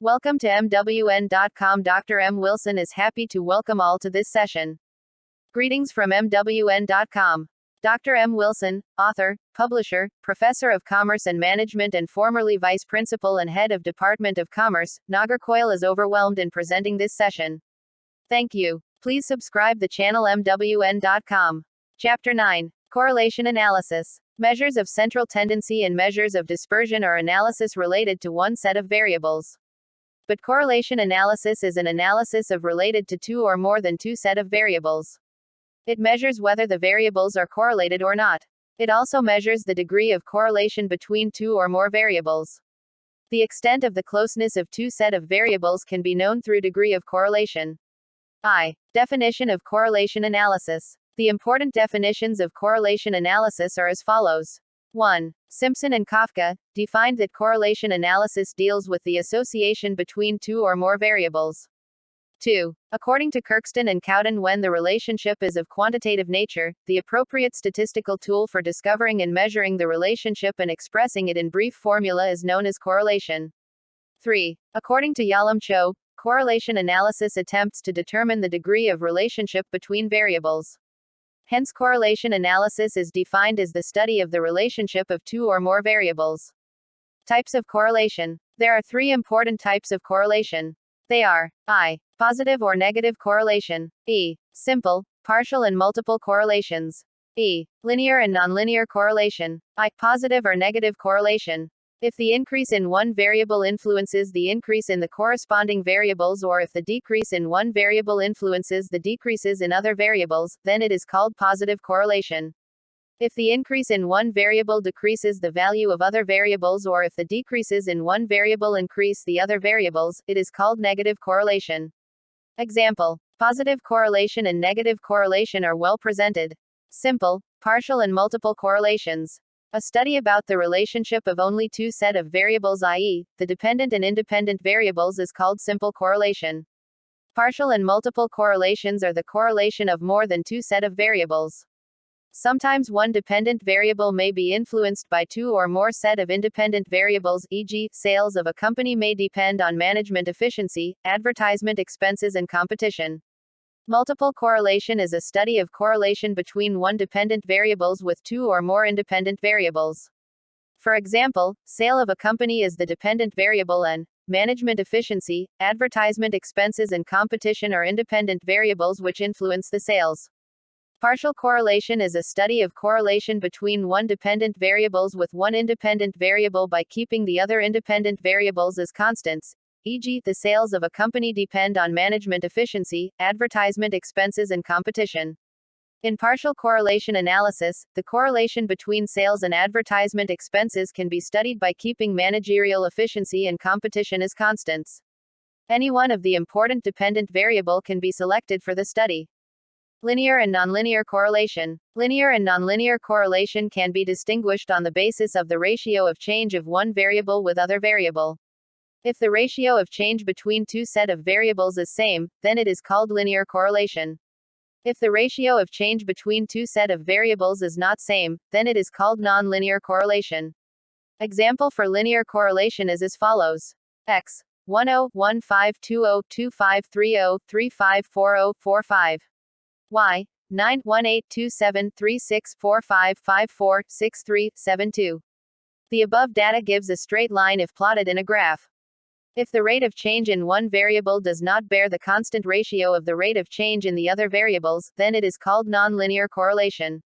Welcome to MWN.com. Dr. M.Wilson is happy to welcome all to this session. Greetings from MWN.com. Dr. M.Wilson, author, publisher, professor of commerce and management, and formerly vice principal and head of Department of Commerce, Nagarcoil, is overwhelmed in presenting this session. Thank you. Please subscribe the channel MWN.com. Chapter 9. Correlation Analysis. Measures of central tendency and measures of dispersion are analysis related to one set of variables. But correlation analysis is an analysis of related to two or more than two set of variables. It measures whether the variables are correlated or not. It also measures the degree of correlation between two or more variables. The extent of the closeness of two set of variables can be known through degree of correlation. Definition of correlation analysis. The important definitions of correlation analysis are as follows. 1. Simpson and Kafka defined that correlation analysis deals with the association between two or more variables. 2. According to Kirkston and Cowden, when the relationship is of quantitative nature, the appropriate statistical tool for discovering and measuring the relationship and expressing it in brief formula is known as correlation. 3. According to Yalom Cho, correlation analysis attempts to determine the degree of relationship between variables. Hence, correlation analysis is defined as the study of the relationship of two or more variables. Types of correlation. There are three important types of correlation. They are I. Positive or negative correlation. E. Simple, partial and multiple correlations. E. Linear and nonlinear correlation. I. Positive or negative correlation. If the increase in one variable influences the increase in the corresponding variables, or if the decrease in one variable influences the decreases in other variables, then it is called positive correlation. If the increase in one variable decreases the value of other variables, or if the decreases in one variable increase the other variables, it is called negative correlation. Example. Positive correlation and negative correlation are well presented. Simple, partial and multiple correlations. A study about the relationship of only two set of variables, i.e., the dependent and independent variables, is called simple correlation. Partial and multiple correlations are the correlation of more than two set of variables. Sometimes one dependent variable may be influenced by two or more set of independent variables, e.g., sales of a company may depend on management efficiency, advertisement expenses, and competition. Multiple correlation is a study of correlation between one dependent variables with two or more independent variables. For example, sale of a company is the dependent variable and management efficiency, advertisement expenses, and competition are independent variables which influence the sales. Partial correlation is a study of correlation between one dependent variables with one independent variable by keeping the other independent variables as constants. E.g., the sales of a company depend on management efficiency, advertisement expenses, and competition. In partial correlation analysis, the correlation between sales and advertisement expenses can be studied by keeping managerial efficiency and competition as constants. Any one of the important dependent variable can be selected for the study. Linear and nonlinear correlation. Linear and nonlinear correlation can be distinguished on the basis of the ratio of change of one variable with other variable. If the ratio of change between two set of variables is same, then it is called linear correlation. If the ratio of change between two set of variables is not same, then it is called non-linear correlation. Example for linear correlation is as follows. X 1015202530354045. Y 918273645546372. The above data gives a straight line if plotted in a graph. If the rate of change in one variable does not bear the constant ratio of the rate of change in the other variables, then it is called nonlinear correlation.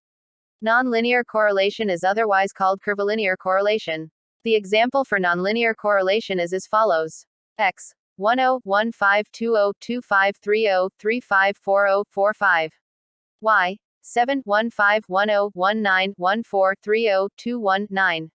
Nonlinear correlation is otherwise called curvilinear correlation. The example for nonlinear correlation is as follows. X 1015202530354045. Y 715101914302192.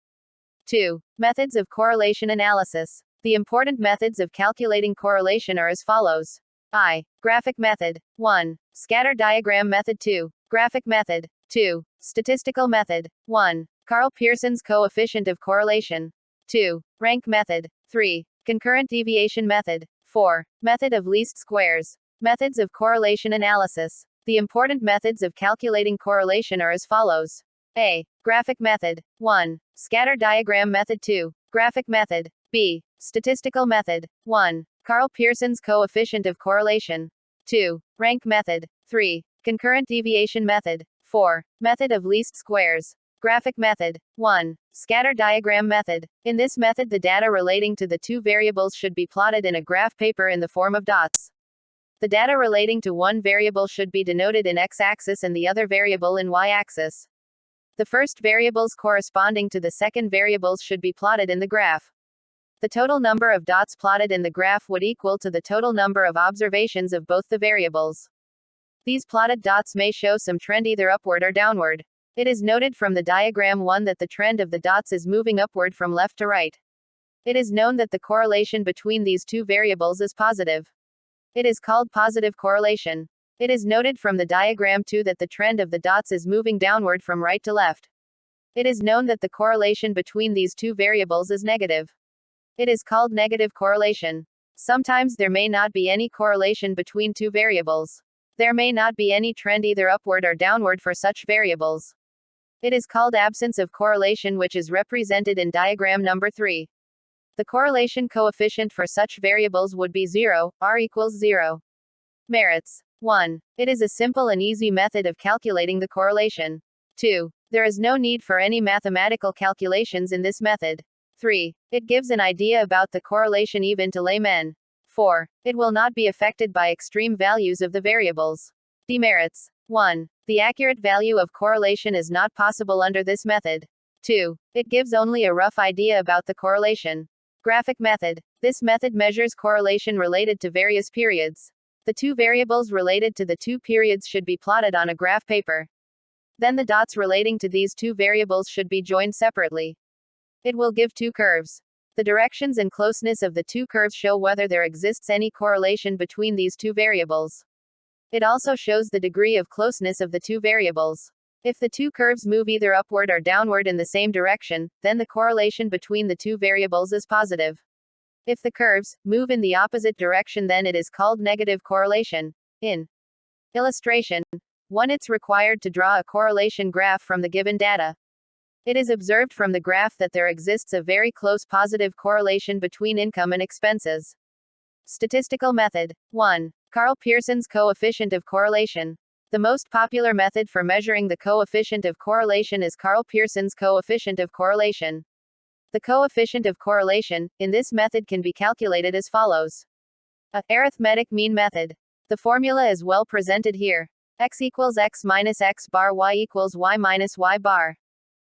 2. Methods of correlation analysis. The important methods of calculating correlation are as follows. I. Graphic method. 1. Scatter diagram method. 2. Graphic method. 2. Statistical method. 1. Carl Pearson's coefficient of correlation. 2. Rank method. 3. Concurrent deviation method. 4. Method of least squares. Methods of correlation analysis. The important methods of calculating correlation are as follows. A. Graphic method. 1. Scatter diagram method. 2. Graphic method. B. Statistical method. 1. Carl Pearson's coefficient of correlation. 2. Rank method. 3. Concurrent deviation method. 4. Method of least squares. Graphic method. 1. Scatter diagram method. In this method, the data relating to the two variables should be plotted in a graph paper in the form of dots. The data relating to one variable should be denoted in x-axis and the other variable in y-axis. The first variables corresponding to the second variables should be plotted in the graph. The total number of dots plotted in the graph would equal to the total number of observations of both the variables. These plotted dots may show some trend either upward or downward. It is noted from the diagram 1 that the trend of the dots is moving upward from left to right. It is known that the correlation between these two variables is positive. It is called positive correlation. It is noted from the diagram 2 that the trend of the dots is moving downward from right to left. It is known that the correlation between these two variables is negative. It is called negative correlation. Sometimes there may not be any correlation between two variables. There may not be any trend either upward or downward for such variables. It is called absence of correlation, which is represented in diagram number 3. The correlation coefficient for such variables would be 0, r equals 0. Merits. 1. It is a simple and easy method of calculating the correlation. 2. There is no need for any mathematical calculations in this method. 3. It gives an idea about the correlation even to laymen. 4. It will not be affected by extreme values of the variables. Demerits. 1. The accurate value of correlation is not possible under this method. 2. It gives only a rough idea about the correlation. Graphic method. This method measures correlation related to various periods. The two variables related to the two periods should be plotted on a graph paper. Then the dots relating to these two variables should be joined separately. It will give two curves. The directions and closeness of the two curves show whether there exists any correlation between these two variables. It also shows the degree of closeness of the two variables. If the two curves move either upward or downward in the same direction, then the correlation between the two variables is positive. If the curves move in the opposite direction, then it is called negative correlation. In illustration 1, it's required to draw a correlation graph from the given data. It is observed from the graph that there exists a very close positive correlation between income and expenses. Statistical method. 1. Carl Pearson's coefficient of correlation. The most popular method for measuring the coefficient of correlation is Carl Pearson's coefficient of correlation. The coefficient of correlation, in this method, can be calculated as follows. A. Arithmetic mean method. The formula is well presented here. X equals X minus X bar, Y equals Y minus Y bar.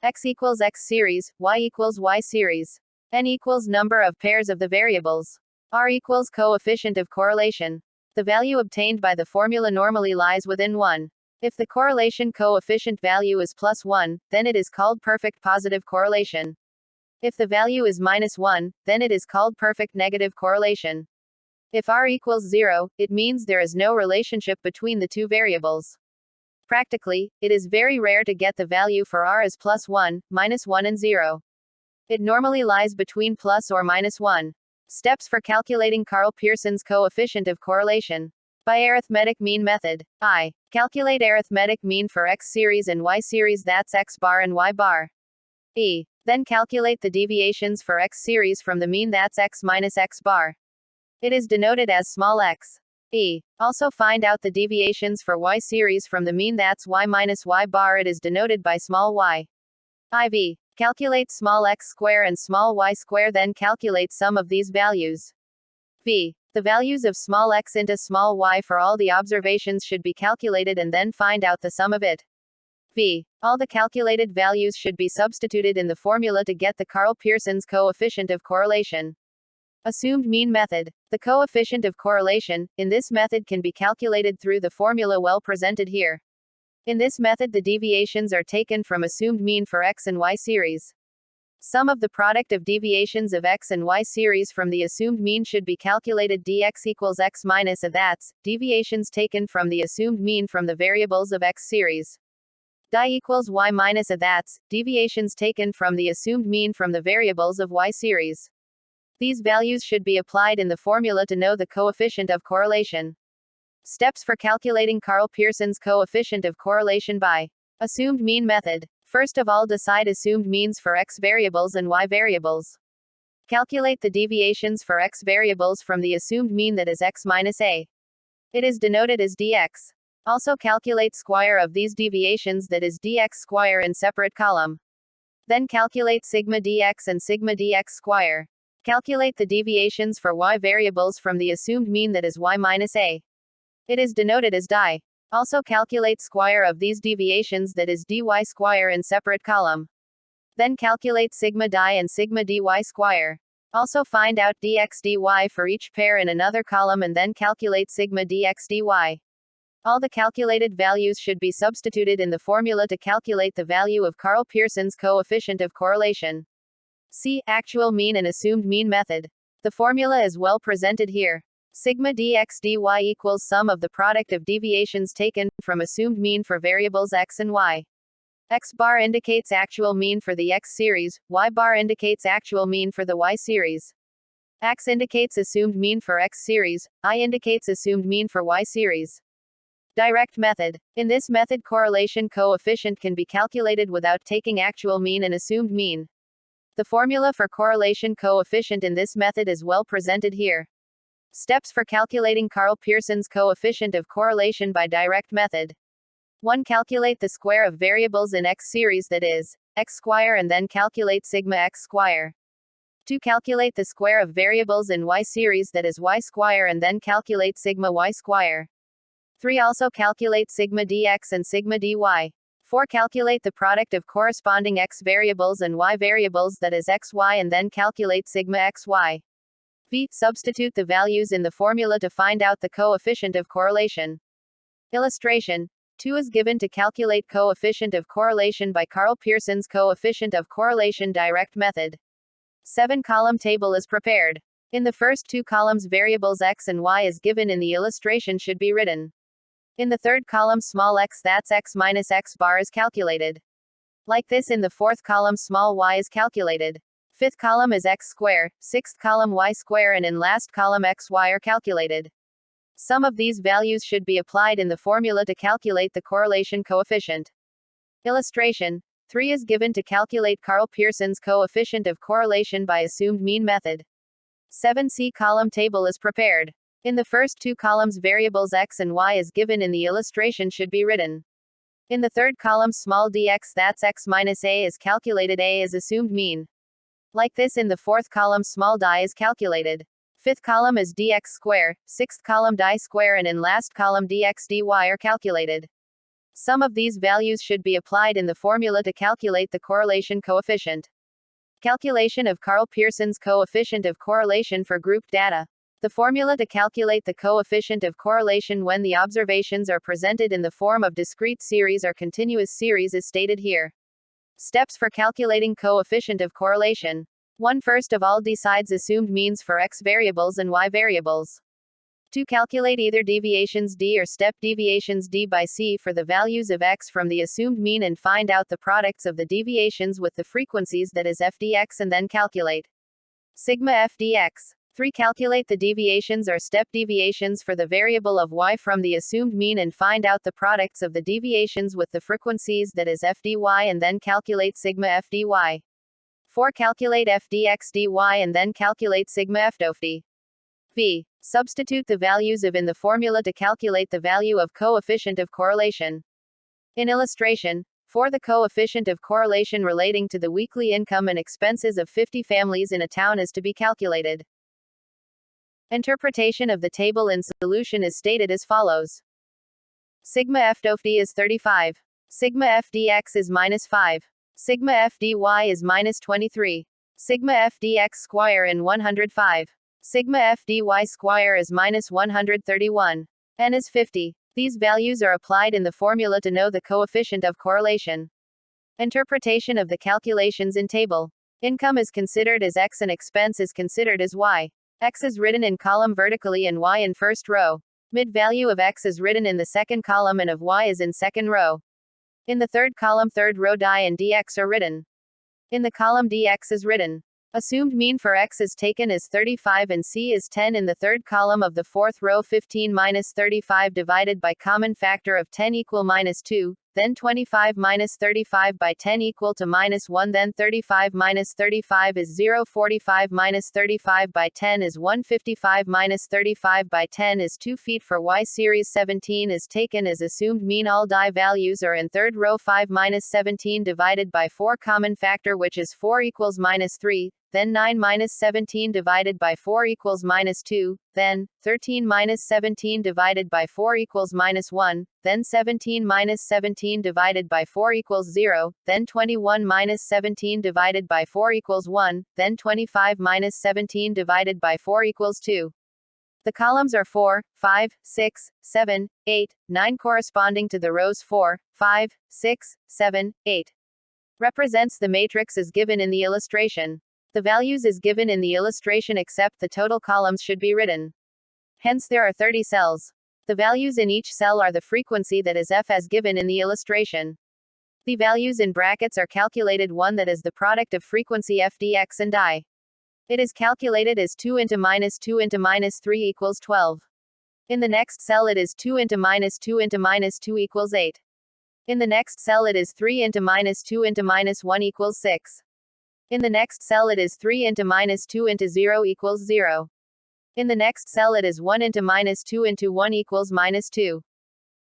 X equals X series, Y equals Y series. N equals number of pairs of the variables. R equals coefficient of correlation. The value obtained by the formula normally lies within 1. If the correlation coefficient value is +1, then it is called perfect positive correlation. If the value is -1, then it is called perfect negative correlation. If r equals 0, it means there is no relationship between the two variables. Practically, it is very rare to get the value for r as +1, -1 and 0. It normally lies between plus or -1. Steps for calculating Carl Pearson's coefficient of correlation. By arithmetic mean method. I. Calculate arithmetic mean for X series and Y series, that's X bar and Y bar. E. Then calculate the deviations for X series from the mean, that's X minus X bar. It is denoted as small x. E. Also find out the deviations for Y series from the mean, that's Y minus Y bar, it is denoted by small y. IV. Calculate small x square and small y square, then calculate sum of these values. V. The values of small x into small y for all the observations should be calculated and then find out the sum of it. V. All the calculated values should be substituted in the formula to get the Carl Pearson's coefficient of correlation. Assumed mean method. The coefficient of correlation, in this method, can be calculated through the formula well presented here. In this method, the deviations are taken from assumed mean for X and Y series. Sum of the product of deviations of X and Y series from the assumed mean should be calculated. Dx equals X minus a, that's deviations taken from the assumed mean from the variables of X series. Die equals Y minus a, that's deviations taken from the assumed mean from the variables of Y series. These values should be applied in the formula to know the coefficient of correlation. Steps for calculating Carl Pearson's coefficient of correlation by assumed mean method. First of all, decide assumed means for X variables and Y variables. Calculate the deviations for x variables from the assumed mean that is x minus a. It is denoted as dx. Also calculate square of these deviations that is dx square in separate column. Then calculate sigma dx and sigma dx square. Calculate the deviations for y variables from the assumed mean that is y minus a. It is denoted as di. Also calculate square of these deviations that is dy square in separate column. Then calculate sigma di and sigma dy square. Also find out dx dy for each pair in another column and then calculate sigma dx dy. All the calculated values should be substituted in the formula to calculate the value of Karl Pearson's coefficient of correlation. See actual mean and assumed mean method. The formula is well presented here. Sigma dx dy equals sum of the product of deviations taken from assumed mean for variables x and y. X bar indicates actual mean for the x series, y bar indicates actual mean for the y series. X indicates assumed mean for x series, I indicates assumed mean for y series. Direct method. In this method, correlation coefficient can be calculated without taking actual mean and assumed mean. The formula for correlation coefficient in this method is well presented here. Steps for calculating Karl Pearson's coefficient of correlation by direct method. 1. Calculate the square of variables in x series, that is, x square, and then calculate sigma x square. 2. Calculate the square of variables in y series, that is y square, and then calculate sigma y square. 3. Also calculate sigma dx and sigma dy. 4. Calculate the product of corresponding x variables and y variables, that is xy, and then calculate sigma xy. V. Substitute the values in the formula to find out the coefficient of correlation. Illustration. 2 is given to calculate coefficient of correlation by Karl Pearson's coefficient of correlation direct method. 7 column table is prepared. In the first 2 columns, variables x and y is given in the illustration should be written. In the third column, small x, that's x minus x bar, is calculated. Like this, in the fourth column, small y is calculated. Fifth column is x square, sixth column y square, and in last column xy are calculated. Some of these values should be applied in the formula to calculate the correlation coefficient. Illustration. 3 is given to calculate Karl Pearson's coefficient of correlation by assumed mean method. 7c column table is prepared. In the first 2 columns, variables x and y is given in the illustration should be written. In the third column, small dx, that's x minus a, is calculated. A is assumed mean. Like this, in the fourth column, small di is calculated. Fifth column is dx square, sixth column di square, and in last column dx dy are calculated. Some of these values should be applied in the formula to calculate the correlation coefficient. Calculation of Karl Pearson's coefficient of correlation for group data. The formula to calculate the coefficient of correlation when the observations are presented in the form of discrete series or continuous series is stated here. Steps for calculating coefficient of correlation. 1. First of all, decides assumed means for x variables and y variables. 2. Calculate either deviations d or step deviations d by c for the values of x from the assumed mean and find out the products of the deviations with the frequencies, that is f dx, and then calculate sigma f dx. 3. Calculate the deviations or step deviations for the variable of y from the assumed mean and find out the products of the deviations with the frequencies, that is f dy, and then calculate sigma f dy. 4. Calculate f dx dy and then calculate sigma f d. V. Substitute the values of in the formula to calculate the value of coefficient of correlation. In illustration, for the coefficient of correlation relating to the weekly income and expenses of 50 families in a town is to be calculated. Interpretation of the table in solution is stated as follows. Sigma f d is 35. Sigma f dx is minus 5. Sigma f dy is minus 23. Sigma f dx square in 105. Sigma f dy square is minus 131. N is 50. These values are applied in the formula to know the coefficient of correlation. Interpretation of the calculations in table. Income is considered as x and expense is considered as y. X is written in column vertically and y in first row. Mid value of x is written in the second column and of y is in second row. In the third column, third row, di and dx are written. In the column dx is written. Assumed mean for x is taken as 35 and c is 10. In the third column of the fourth row, 15 minus 35 divided by common factor of 10 equal minus 2. then 25 minus 35 by 10 equal to minus 1, then 35 minus 35 is 0, 45 minus 35 by 10 is 1, 55 minus 35 by 10 is 2 feet. For Y series 17 is taken as assumed mean. All die values are in third row. 5 minus 17 divided by 4 common factor, which is 4, equals minus 3. Then 9 minus 17 divided by 4 equals minus 2, then 13 minus 17 divided by 4 equals minus 1, then 17 minus 17 divided by 4 equals 0, then 21 minus 17 divided by 4 equals 1, then 25 minus 17 divided by 4 equals 2. The columns are 4, 5, 6, 7, 8, 9 corresponding to the rows 4, 5, 6, 7, 8. Represents the matrix as given in the illustration. The values is given in the illustration except the total columns should be written. Hence there are 30 cells. The values in each cell are the frequency that is f as given in the illustration. The values in brackets are calculated one that is the product of frequency f dx and I. It is calculated as 2 into minus 2 into minus 3 equals 12. In the next cell it is 2 into minus 2 into minus 2 equals 8. In the next cell it is 3 into minus 2 into minus 1 equals 6. In the next cell it is 3 into minus 2 into 0 equals 0. In the next cell it is 1 into minus 2 into 1 equals minus 2.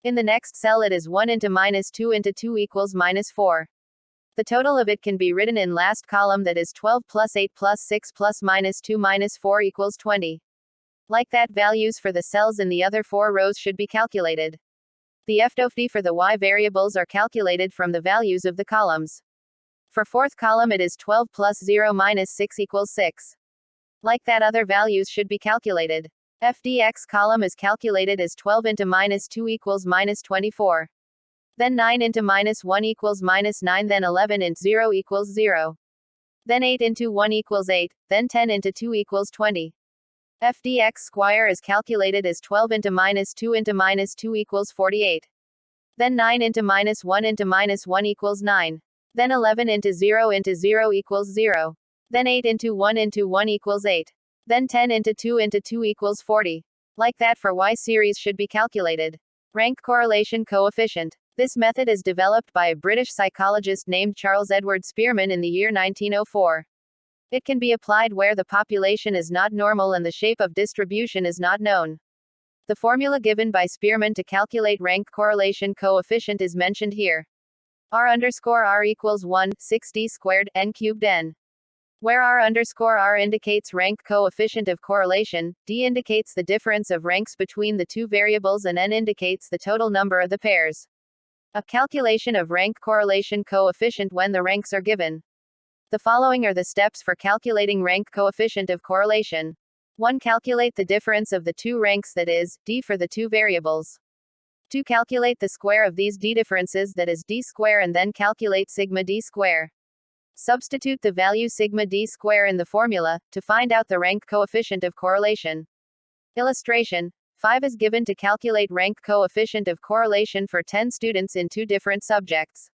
In the next cell it is 1 into minus 2 into 2 equals minus 4. The total of it can be written in last column, that is 12 plus 8 plus 6 plus minus 2 minus 4 equals 20. Like that, values for the cells in the other 4 rows should be calculated. The FDOFD for the Y variables are calculated from the values of the columns. For fourth column it is 12 plus 0 minus 6 equals 6. Like that, other values should be calculated. FDX column is calculated as 12 into minus 2 equals minus 24. Then 9 into minus 1 equals minus 9, then 11 into 0 equals 0. Then 8 into 1 equals 8, then 10 into 2 equals 20. FDX square is calculated as 12 into minus 2 into minus 2 equals 48. Then 9 into minus 1 into minus 1 equals 9. Then 11 into 0 equals 0. Then 8 into 1 equals 8. Then 10 into 2 equals 40. Like that, for Y series should be calculated. Rank correlation coefficient. This method is developed by a British psychologist named Charles Edward Spearman in the year 1904. It can be applied where the population is not normal and the shape of distribution is not known. The formula given by Spearman to calculate rank correlation coefficient is mentioned here. R_R equals 1, 6d squared, n cubed n. Where R_R indicates rank coefficient of correlation, d indicates the difference of ranks between the two variables, and n indicates the total number of the pairs. A calculation of rank correlation coefficient when the ranks are given. The following are the steps for calculating rank coefficient of correlation. 1. Calculate the difference of the two ranks, that is, d for the two variables. 2. Calculate the square of these d differences, that is d square, and then calculate sigma d square. Substitute the value sigma d square in the formula to find out the rank coefficient of correlation. Illustration 5 is given to calculate rank coefficient of correlation for 10 students in 2 different subjects.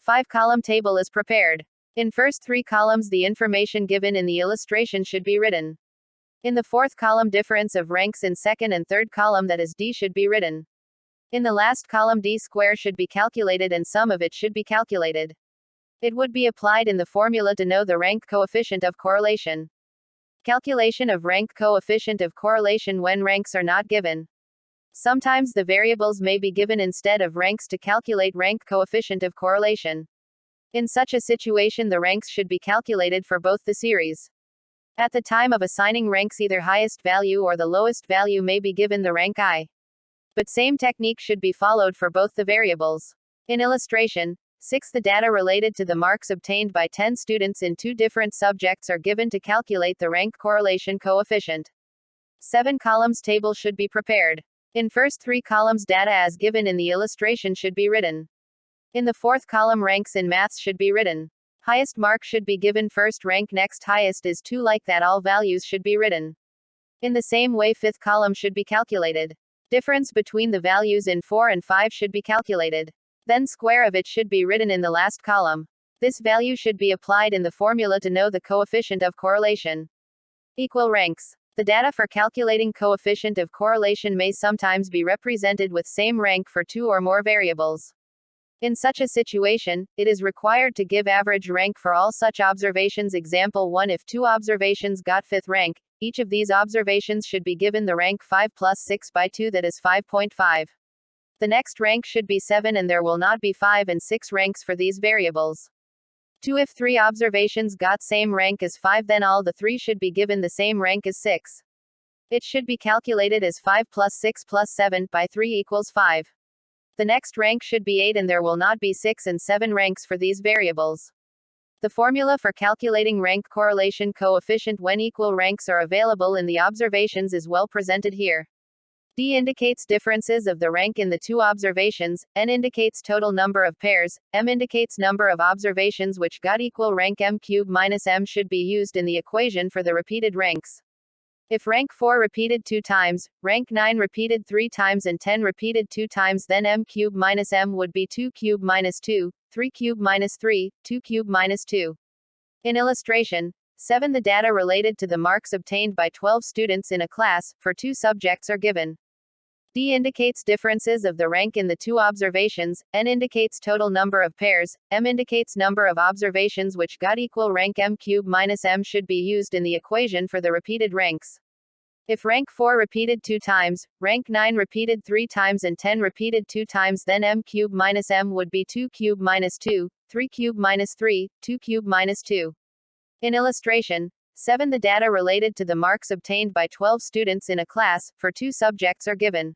5-column table is prepared. In first 3 columns the information given in the illustration should be written. In the fourth column difference of ranks in second and third column, that is d, should be written. In the last column d square should be calculated and sum of it should be calculated. It would be applied in the formula to know the rank coefficient of correlation. Calculation of rank coefficient of correlation when ranks are not given. Sometimes the variables may be given instead of ranks to calculate rank coefficient of correlation. In such a situation the ranks should be calculated for both the series. At the time of assigning ranks, either highest value or the lowest value may be given the rank I. But same technique should be followed for both the variables. In illustration 6, the data related to the marks obtained by 10 students in 2 different subjects are given to calculate the rank correlation coefficient. 7 columns table should be prepared. In first 3 columns data as given in the illustration should be written. In the fourth column ranks in maths should be written. Highest mark should be given first rank, next highest is 2, like that all values should be written. In the same way fifth column should be calculated. Difference between the values in 4 and 5 should be calculated. Then square of it should be written in the last column. This value should be applied in the formula to know the coefficient of correlation. Equal ranks. The data for calculating coefficient of correlation may sometimes be represented with same rank for 2 or more variables. In such a situation, it is required to give average rank for all such observations. Example 1. If 2 observations got 5th rank, each of these observations should be given the rank 5 plus 6 by 2, that is 5.5. The next rank should be 7, and there will not be 5 and 6 ranks for these variables. 2. If 3 observations got same rank as 5, then all the 3 should be given the same rank as 6. It should be calculated as 5 plus 6 plus 7 by 3 equals 5. The next rank should be 8, and there will not be 6 and 7 ranks for these variables. The formula for calculating rank correlation coefficient when equal ranks are available in the observations is well presented here. D indicates differences of the rank in the 2 observations, N indicates total number of pairs, M indicates number of observations which got equal rank. M cubed minus M should be used in the equation for the repeated ranks. If rank 4 repeated 2 times, rank 9 repeated 3 times, and 10 repeated 2 times, then M cubed minus M would be 2 cubed minus 2, 3 cubed minus 3, 2 cubed minus 2. In illustration 7, the data related to the marks obtained by 12 students in a class, for 2 subjects are given. D indicates differences of the rank in the 2 observations, N indicates total number of pairs, M indicates number of observations which got equal rank. M cubed minus M should be used in the equation for the repeated ranks. If rank 4 repeated 2 times, rank 9 repeated 3 times, and 10 repeated 2 times, then M cubed minus M would be 2 cubed minus 2, 3 cubed minus 3, 2 cubed minus 2. In illustration 7, the data related to the marks obtained by 12 students in a class, for 2 subjects are given.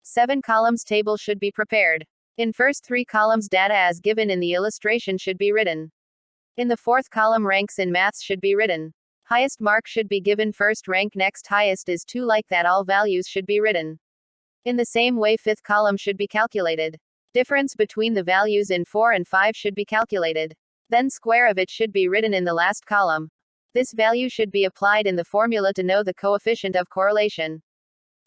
7 columns table should be prepared. In first 3 columns, data as given in the illustration should be written. In the 4th column, ranks in maths should be written. Highest mark should be given first rank, next highest is 2, like that all values should be written. In the same way 5th column should be calculated. Difference between the values in 4 and 5 should be calculated. Then square of it should be written in the last column. This value should be applied in the formula to know the coefficient of correlation.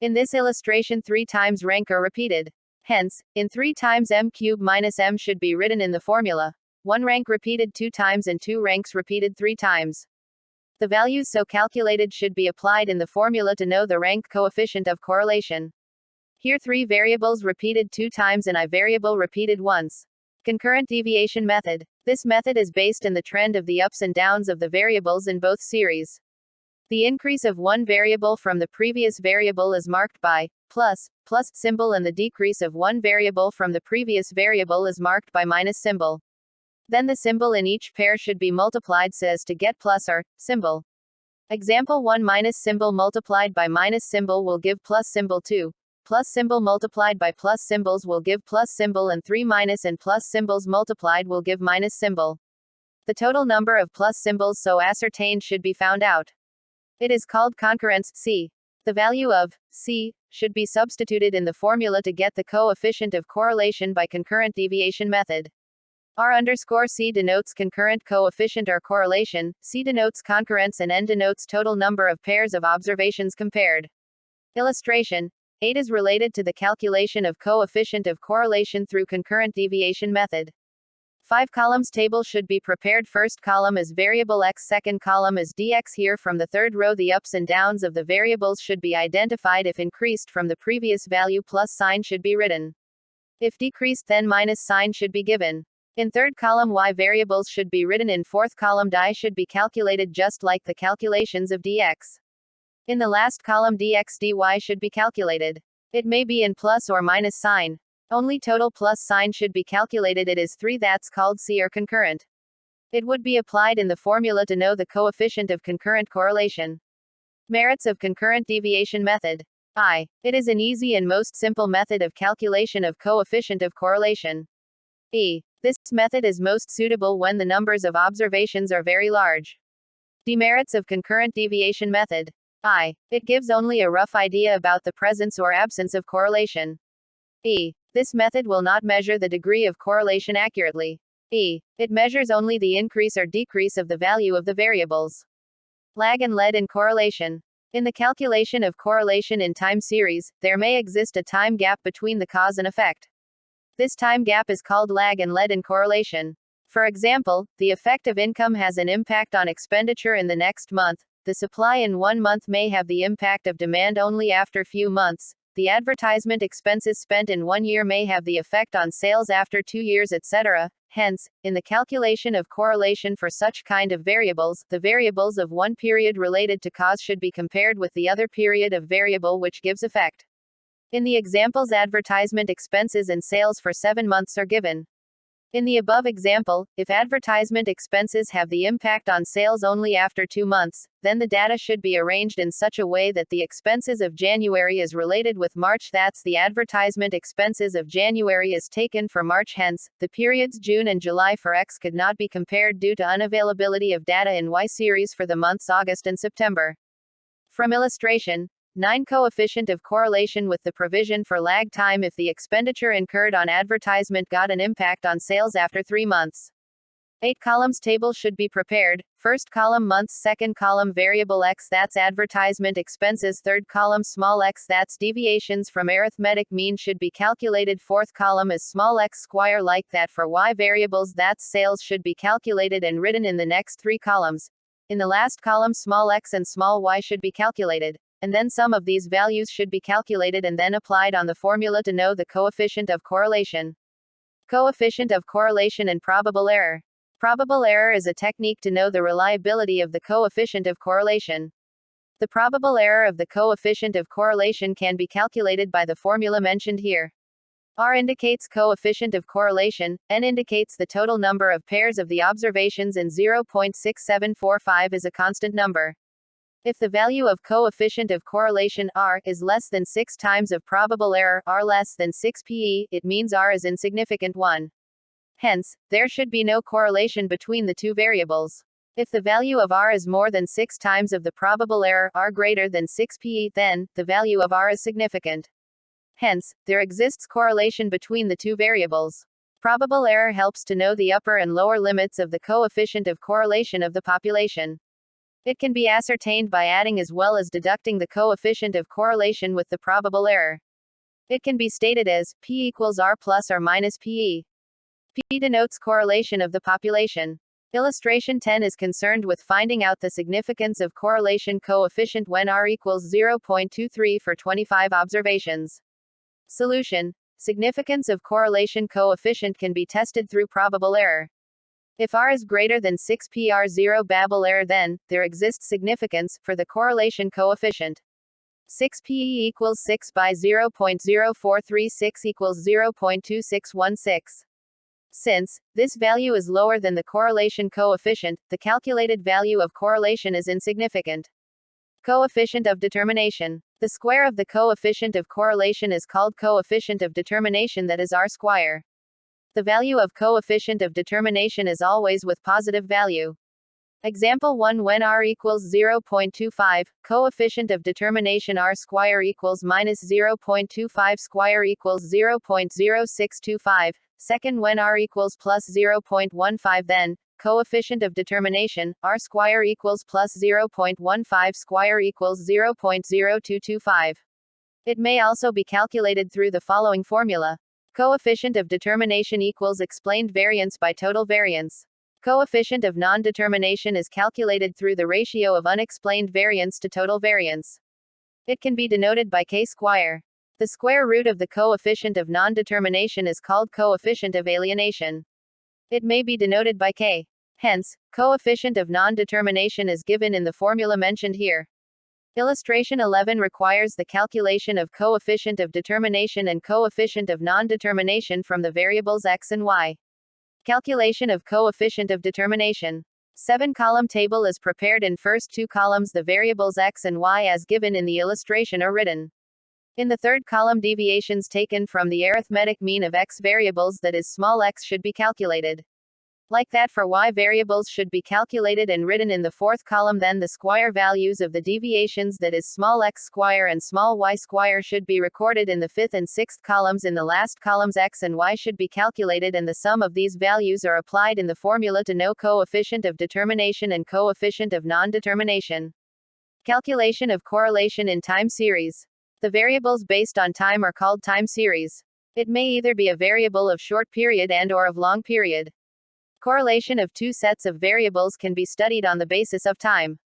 In this illustration 3 times rank are repeated. Hence, in 3 times M cubed minus M should be written in the formula. 1 rank repeated 2 times and 2 ranks repeated 3 times. The values so calculated should be applied in the formula to know the rank coefficient of correlation. Here 3 variables repeated 2 times and I variable repeated once. Concurrent deviation method. This method is based on the trend of the ups and downs of the variables in both series. The increase of one variable from the previous variable is marked by plus symbol, and the decrease of one variable from the previous variable is marked by minus symbol. Then the symbol in each pair should be multiplied so as to get plus or symbol. Example 1, minus symbol multiplied by minus symbol will give plus symbol 2. Plus symbol multiplied by plus symbols will give plus symbol, and 3 minus and plus symbols multiplied will give minus symbol. The total number of plus symbols so ascertained should be found out. It is called concurrence, C. The value of C should be substituted in the formula to get the coefficient of correlation by concurrent deviation method. R_C denotes concurrent coefficient or correlation, C denotes concurrence, and N denotes total number of pairs of observations compared. Illustration 8 is related to the calculation of coefficient of correlation through concurrent deviation method. 5 columns table should be prepared. First column is variable x, second column is dx. Here from the third row the ups and downs of the variables should be identified. If increased from the previous value, plus sign should be written. If decreased, then minus sign should be given. In third column y variables should be written. In fourth column die should be calculated just like the calculations of dx. In the last column dx dy should be calculated. It may be in plus or minus sign. Only total plus sign should be calculated. It is 3, that's called C or concurrent. It would be applied in the formula to know the coefficient of concurrent correlation. Merits of concurrent deviation method. I. It is an easy and most simple method of calculation of coefficient of correlation. E. This method is most suitable when the numbers of observations are very large. Demerits of concurrent deviation method. I. It gives only a rough idea about the presence or absence of correlation. E. This method will not measure the degree of correlation accurately. E. It measures only the increase or decrease of the value of the variables. Lag and lead in correlation. In the calculation of correlation in time series, there may exist a time gap between the cause and effect. This time gap is called lag and lead in correlation. For example, the effect of income has an impact on expenditure in the next month. The supply in 1 month may have the impact of demand only after few months. the advertisement expenses spent in 1 year may have the effect on sales after 2 years, etc. Hence, in the calculation of correlation for such kind of variables, the variables of one period related to cause should be compared with the other period of variable which gives effect. In the examples, advertisement expenses and sales for 7 months are given. In the above example, if advertisement expenses have the impact on sales only after 2 months, then the data should be arranged in such a way that the expenses of January is related with March. That's the advertisement expenses of January is taken for March. Hence, the periods June and July for X could not be compared due to unavailability of data in Y series for the months August and September. From illustration 9, coefficient of correlation with the provision for lag time if the expenditure incurred on advertisement got an impact on sales after 3 months. 8 columns table should be prepared. First column months, second column variable X, that's advertisement expenses, third column small x, that's deviations from arithmetic mean, should be calculated. Fourth column is small x square, like that for Y variables, that's sales, should be calculated and written in the next 3 columns. In the last column small x and small y should be calculated, and then sum of these values should be calculated and then applied on the formula to know the coefficient of correlation. Coefficient of correlation and probable error. Probable error is a technique to know the reliability of the coefficient of correlation. The probable error of the coefficient of correlation can be calculated by the formula mentioned here. R indicates coefficient of correlation, N indicates the total number of pairs of the observations, and 0.6745 is a constant number. If the value of coefficient of correlation R is less than 6 times of probable error R less than 6 PE, it means R is insignificant 1. Hence, there should be no correlation between the two variables. If the value of R is more than 6 times of the probable error R greater than 6 PE, then the value of R is significant. Hence, there exists correlation between the two variables. Probable error helps to know the upper and lower limits of the coefficient of correlation of the population. It can be ascertained by adding as well as deducting the coefficient of correlation with the probable error. It can be stated as P equals R plus or minus PE. P denotes correlation of the population. Illustration 10 is concerned with finding out the significance of correlation coefficient when R equals 0.23 for 25 observations. Solution. Significance of correlation coefficient can be tested through probable error. If R is greater than 6 PR0 Babel error, then there exists significance for the correlation coefficient. 6 PE equals 6 by 0.0436 equals 0.2616. Since this value is lower than the correlation coefficient, the calculated value of correlation is insignificant. Coefficient of determination. The square of the coefficient of correlation is called coefficient of determination, that is R square. The value of coefficient of determination is always with positive value. Example 1, when R equals 0.25, coefficient of determination R square equals minus 0.25 square equals 0.0625. Second, when R equals plus 0.15, then coefficient of determination R square equals plus 0.15 square equals 0.0225. It may also be calculated through the following formula. Coefficient of determination equals explained variance by total variance. Coefficient of non-determination is calculated through the ratio of unexplained variance to total variance. It can be denoted by K square. The square root of the coefficient of non-determination is called coefficient of alienation. It may be denoted by K. Hence, coefficient of non-determination is given in the formula mentioned here. Illustration 11 requires the calculation of coefficient of determination and coefficient of non-determination from the variables x and y. Calculation of coefficient of determination. 7-column table is prepared. In first 2 columns the variables x and y as given in the illustration are written. In the third column deviations taken from the arithmetic mean of x variables, that is small x, should be calculated. Like that for y variables should be calculated and written in the fourth column. Then the square values of the deviations, that is small x square and small y square, should be recorded in the fifth and sixth columns. In the last columns x and y should be calculated and the sum of these values are applied in the formula to know coefficient of determination and coefficient of non-determination. Calculation of correlation in time series. The variables based on time are called time series. It may either be a variable of short period and/or of long period. Correlation of 2 sets of variables can be studied on the basis of time.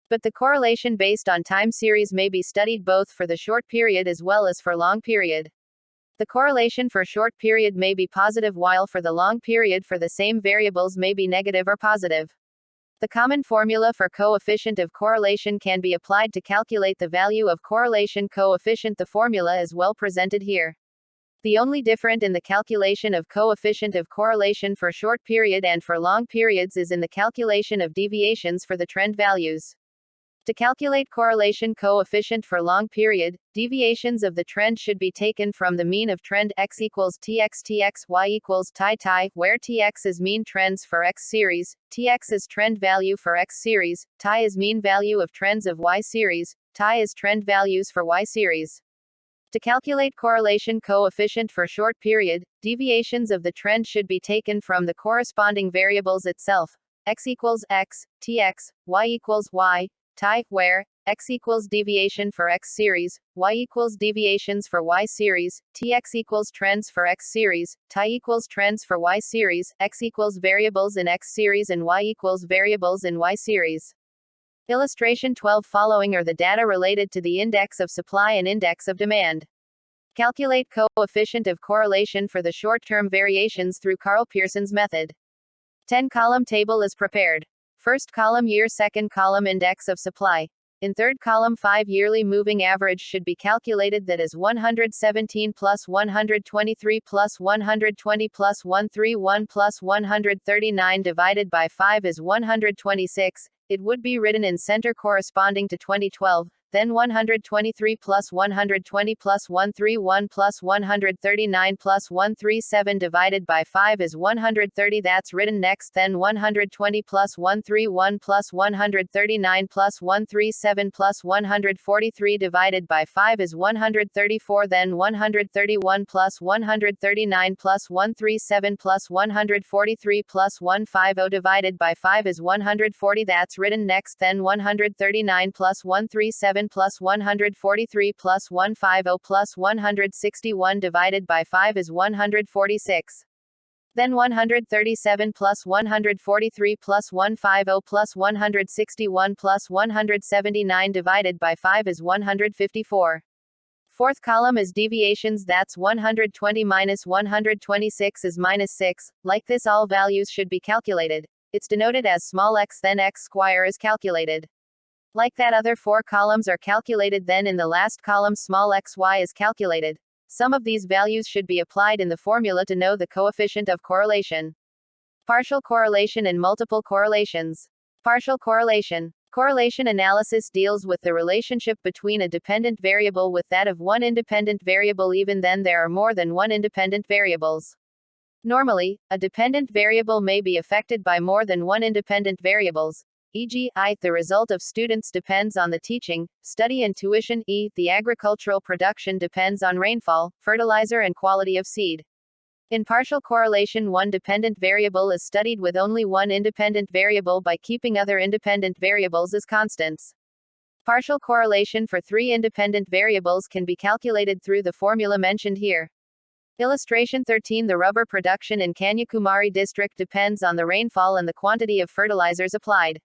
But the correlation based on time series may be studied both for the short period as well as for long period. The correlation for short period may be positive while for the long period for the same variables may be negative or positive. The common formula for coefficient of correlation can be applied to calculate the value of correlation coefficient. The formula is well presented here. The only difference in the calculation of coefficient of correlation for short period and for long periods is in the calculation of deviations for the trend values. To calculate correlation coefficient for long period, deviations of the trend should be taken from the mean of trend x equals tx y equals tie, where tx is mean trends for x series, tx is trend value for x series, tie is mean value of trends of y series, tie is trend values for y series. To calculate correlation coefficient for short period, deviations of the trend should be taken from the corresponding variables itself, x equals x, tx, y equals y, tie, where x equals deviation for x series, y equals deviations for y series, tx equals trends for x series, tie equals trends for y series, x equals variables in x series and y equals variables in y series. Illustration 12 following are the data related to the index of supply and index of demand. Calculate coefficient of correlation for the short-term variations through Carl Pearson's method. 10-column table is prepared. First column year, second column index of supply. In third column 5 yearly moving average should be calculated, that is 117 plus 123 plus 120 plus 131 plus 139 divided by 5 is 126. It would be written in center corresponding to 2012. Then 123 plus 120 plus 131 plus 139 plus 137 divided by 5 is 130. That's written next. Then 120 plus 131 plus 139 plus 137 plus 143 divided by 5 is 134. Then 131 plus 139 plus 137 plus 143 plus 150 divided by 5 is 140. That's written next. Then 139 plus 137 plus 143 plus 150 plus 161 divided by 5 is 146. Then 137 plus 143 plus 150 plus 161 plus 179 divided by 5 is 154. Fourth column is deviations, that's 120 minus 126 is minus 6. Like this, all values should be calculated. It's denoted as small x, then x square is calculated. Like that, other 4 columns are calculated, then in the last column small xy is calculated. Some of these values should be applied in the formula to know the coefficient of correlation. Partial correlation and multiple correlations. Partial correlation. Correlation analysis deals with the relationship between a dependent variable with that of one independent variable, even then there are more than one independent variables. Normally, a dependent variable may be affected by more than one independent variables. E.g., the result of students depends on the teaching, study and tuition. The agricultural production depends on rainfall, fertilizer and quality of seed. In partial correlation, one dependent variable is studied with only one independent variable by keeping other independent variables as constants. Partial correlation for 3 independent variables can be calculated through the formula mentioned here. Illustration 13. The rubber production in Kanyakumari district depends on the rainfall and the quantity of fertilizers applied.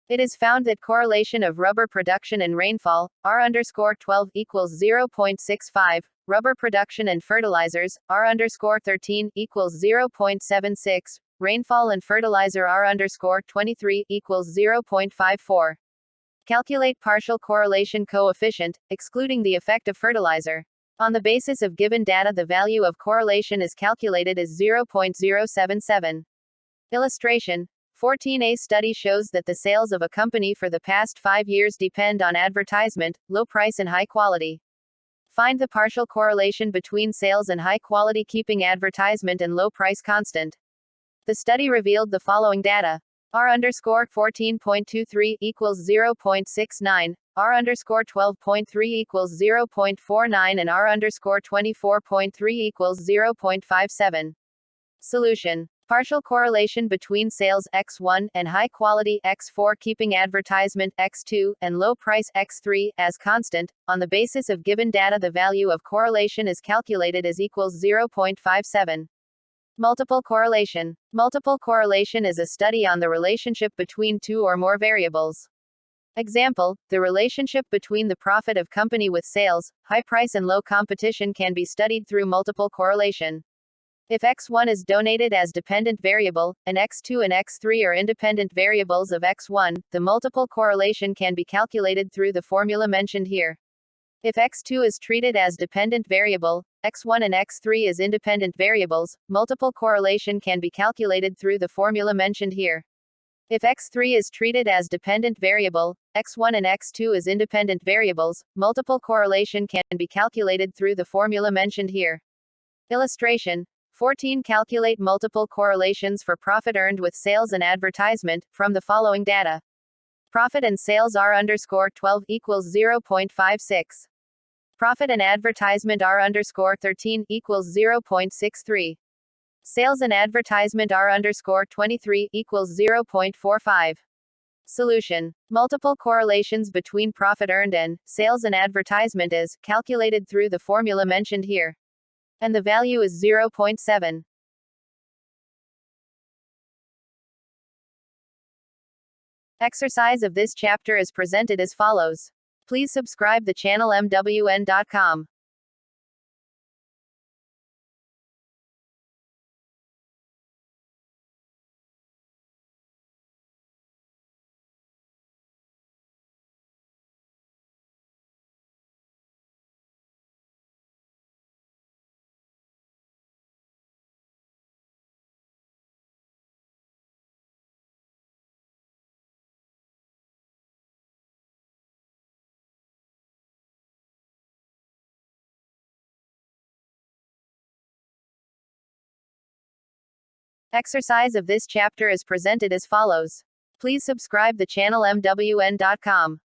It is found that correlation of rubber production and rainfall, R_12 equals 0.65, rubber production and fertilizers, R_13 equals 0.76, rainfall and fertilizer R_23 equals 0.54. Calculate partial correlation coefficient, excluding the effect of fertilizer. On the basis of given data, the value of correlation is calculated as 0.077. Illustration 14a study shows that the sales of a company for the past 5 years depend on advertisement, low price and high quality. Find the partial correlation between sales and high quality, keeping advertisement and low price constant. The study revealed the following data. R_14.23 equals 0.69, R_12.3 equals 0.49 and R_24.3 equals 0.57. Solution. Partial correlation between sales X1 and high quality X4, keeping advertisement X2 and low price X3 as constant. On the basis of given data, the value of correlation is calculated as equals 0.57. Multiple correlation. Multiple correlation is a study on the relationship between 2 or more variables. Example, the relationship between the profit of company with sales, high price and low competition can be studied through multiple correlation. If x1 is donated as dependent variable, and x2 and x3 are independent variables of x1, the multiple correlation can be calculated through the formula mentioned here. If x2 is treated as dependent variable, x1 and x3 is independent variables, multiple correlation can be calculated through the formula mentioned here. If x3 is treated as dependent variable, x1 and x2 is independent variables, multiple correlation can be calculated through the formula mentioned here. Illustration 14. Calculate multiple correlations for profit earned with sales and advertisement from the following data. Profit and sales R_12 equals 0.56. Profit and advertisement R_13 equals 0.63. Sales and advertisement R_23 equals 0.45. Solution. Multiple correlations between profit earned and sales and advertisement is calculated through the formula mentioned here. And the value is 0.7. Exercise of this chapter is presented as follows. Please subscribe the channel MWN.com. Exercise of this chapter is presented as follows. Please subscribe the channel MWN.com.